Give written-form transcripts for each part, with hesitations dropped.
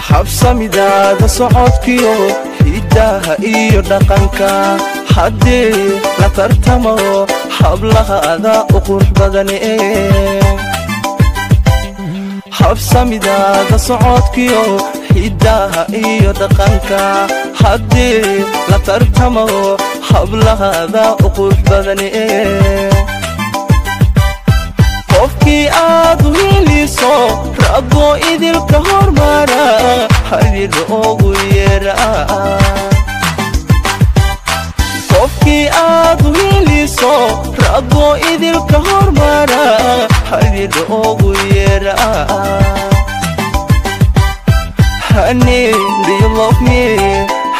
habsamidaada socodkiyo hidaha iyo dhaqanka haddii la tartamo hablahaada u qurux badane habsamidaada socodkiyo hidaha iyo dhaqanka haddii la tartamo hablahaada u qurux badane qofkii aad u heliso raggo idilka hormara harir ugu yeera qofkii aad u heliso raggo idilka hormara harir ugu yeera honey do you love me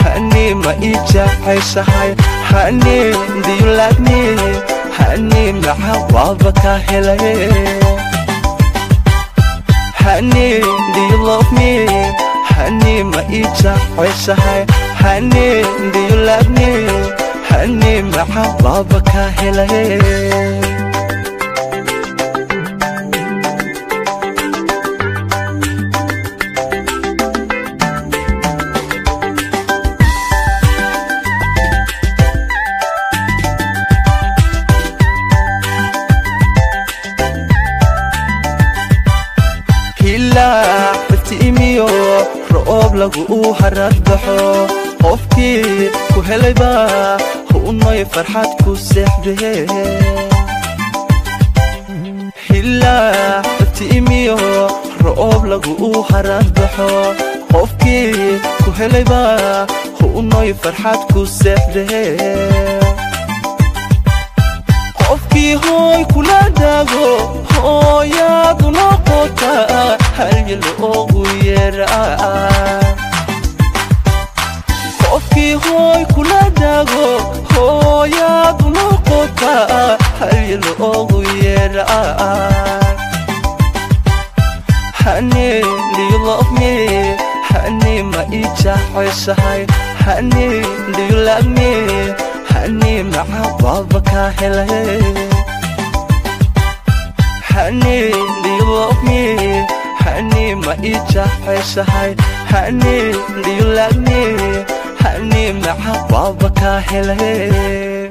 honey ma ijacaysahay honey do you like me honey maxawaba ka helay honey do you love me honey ma ijacaysahay honey do you love me honey maxawaba ka helay فتيميو رؤوب لقو هردحو قفكي كهلي با هوناي فرحات كسحبه هلا فتيميو رؤوب لقو هردحو قفكي كهلي با هوناي فرحات كسحبه qofkii hooy kula dago hooyaadu noqota haryil ugu yeera qofkii hooy kula dago hooyaadu noqota haryil ugu yeera honey do you love me honey ma ijacaysahay honey do you love me honey maxawaba ka helay honey do you love me honey ma ijacaysahay honey do you like me honey maxawaba ka helay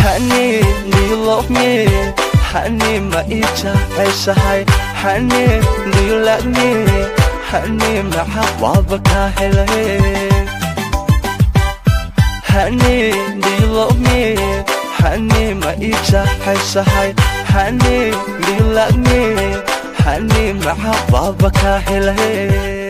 honey do you love me honey ma ijacaysahay honey do you like me honey maxawaba ka helay honey do you love me honey ma ijacaysahay honey do you like me honey maxawaba ka helay